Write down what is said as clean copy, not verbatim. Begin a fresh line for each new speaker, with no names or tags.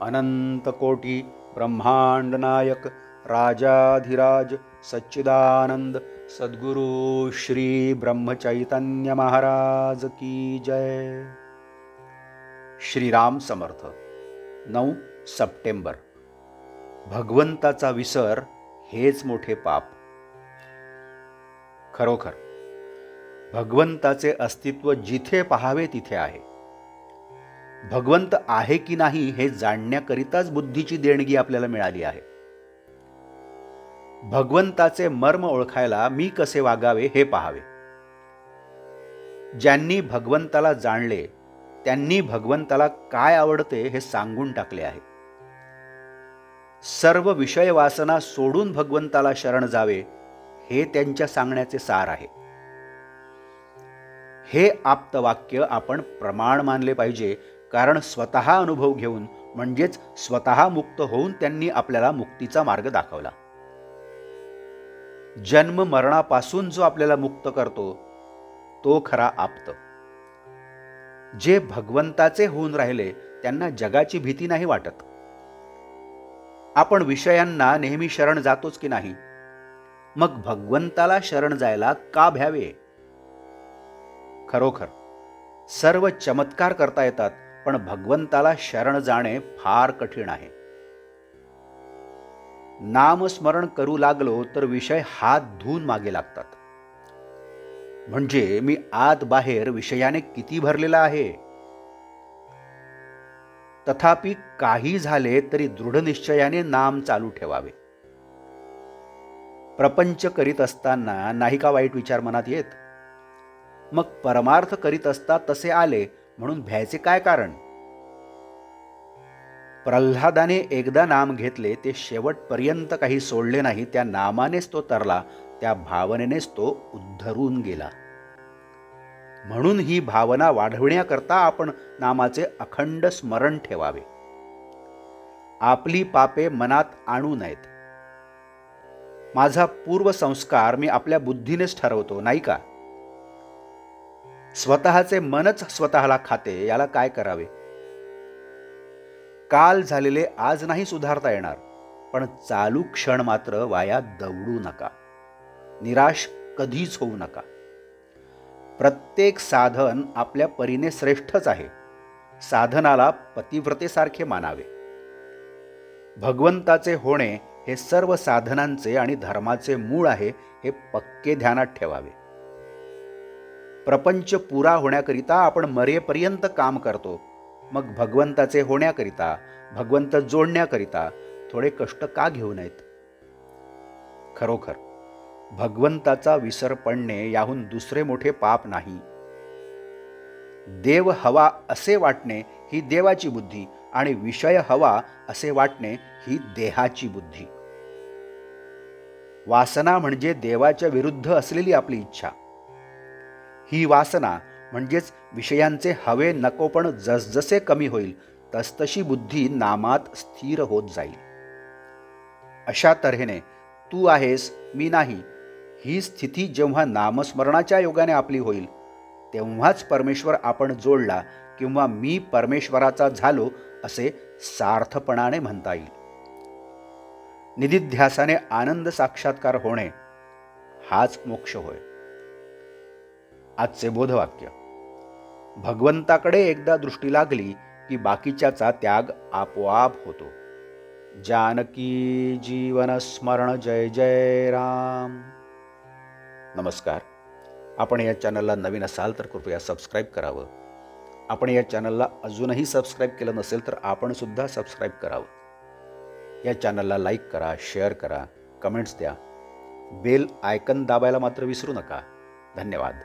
अनंत कोटी ब्रह्मांड नायक राजाधिराज सच्चिदानंद सद्गुरु श्री ब्रह्मचैतन्य महाराज की जय। श्रीराम समर्थ। 9 सप्टेंबर। भगवंताचा विसर हेच मोठे पाप। खरोखर भगवंताचे अस्तित्व जिथे पाहावे तिथे आहे। भगवंत आहे की नाही हे जाणण्याकरिताच बुद्धीची देणगी आपल्याला मिळाली आहे। भगवंताचे मर्म ओळखायला मी कसे वागावे हे पाहावे। ज्यांनी भगवंताला जाणले त्यांनी भगवंताला काय आवडते हे सांगून टाकले आहे। सर्व विषय वासना सोडून भगवंताला शरण जावे हे त्यांच्या सांगण्याचे सार आहे। हे आप्तवाक्य आपण प्रमाण मानले पाहिजे, कारण स्वतः अनुभव घेऊन म्हणजेच स्वतः मुक्त होऊन त्यांनी आपल्याला मुक्तीचा मार्ग दाखवला। जन्म मरणापासून जो आपल्याला मुक्त करतो तो खरा आप्त। जे भगवंताचे होऊन राहिले त्यांना जगाची भीती नाही वाटत। आपण विषयांना नेहमी शरण जातोच की नाही, मग भगवंताला शरण जायला का भ्यावे? खरोखर सर्व चमत्कार करता येतात, पण भगवंताला शरण जाणे फार कठीण आहे। नामस्मरण करू लागलो तर विषय हात धुवून मागे लागतात। म्हणजे मी आत बाहेर विषयाने किती भरलेला आहे। तथापि काही झाले तरी दृढ निश्चयाने नाम चालू ठेवावे। प्रपंच करीत असताना नाही का वाईट विचार मनात येत? मग परमार्थ करीत असता तसे आले म्हणून भ्यायचे काय कारण? प्रल्हादाने एकदा नाम घेतले ते शेवटपर्यंत काही सोडले नाही। त्या नामानेच तो तरला, त्या भावनेनेच तो उद्धरून गेला। म्हणून ही भावना वाढविण्याकरता आपण नामाचे अखंड स्मरण ठेवावे। आपली पापे मनात आणू नयेत। माझा पूर्व संस्कार मी आपल्या बुद्धीनेच ठरवतो, नाही का? स्वतःचे मनच स्वतःला खाते, याला काय करावे? काल झालेले आज नाही सुधारता येणार, पण चालू क्षण मात्र वाया दवडू नका। निराश कधीच होऊ नका। प्रत्येक साधन आपल्या परीने श्रेष्ठच आहे। साधनाला पतिव्रतेसारखे मानावे। भगवंताचे होणे हे सर्व साधनांचे आणि धर्माचे मूळ आहे, हे पक्के ध्यानात ठेवावे। प्रपंच पुरा होण्याकरिता आपण मरेपर्यंत काम करतो, मग भगवंताचे होण्याकरिता, भगवंत जोडण्याकरिता थोडे कष्ट का घेऊ नयेत? खरोखर भगवंताचा विसर पडणे याहून दुसरे मोठे पाप नाही। देव हवा असे वाटणे ही देवाची बुद्धी, आणि विषय हवा असे वाटणे ही देहाची बुद्धी। वासना म्हणजे देवाच्या विरुद्ध असलेली आपली इच्छा। ही वासना म्हणजेच विषयांचे हवे नकोपण जसजसे कमी होईल तसतशी बुद्धी नामात स्थिर होत जाईल। अशा तऱ्हेने तू आहेस मी नाही ही स्थिती जेव्हा नामस्मरणाच्या योगाने आपली होईल, तेव्हाच परमेश्वर आपण जोडला किंवा मी परमेश्वराचा झालो असे सार्थपणाने म्हणता येईल। निधिध्यासाने आनंद साक्षात्कार होणे हाच मोक्ष होय। आजचे बोधवाक्य: भगवंताकडे एकदा दृष्टी लागली की बाकीच्याचा त्याग आपोआप होतो। जानकी जीवन स्मरण जय जय राम। नमस्कार। आपण या चॅनलला नवीन असाल तर कृपया सबस्क्राईब करावं। आपण या चॅनलला अजूनही सबस्क्राईब केलं नसेल तर आपण सुद्धा सबस्क्राईब करावं। या चॅनलला लाईक करा, शेअर करा, कमेंट्स द्या। बेल आयकन दाबायला मात्र विसरू नका। धन्यवाद।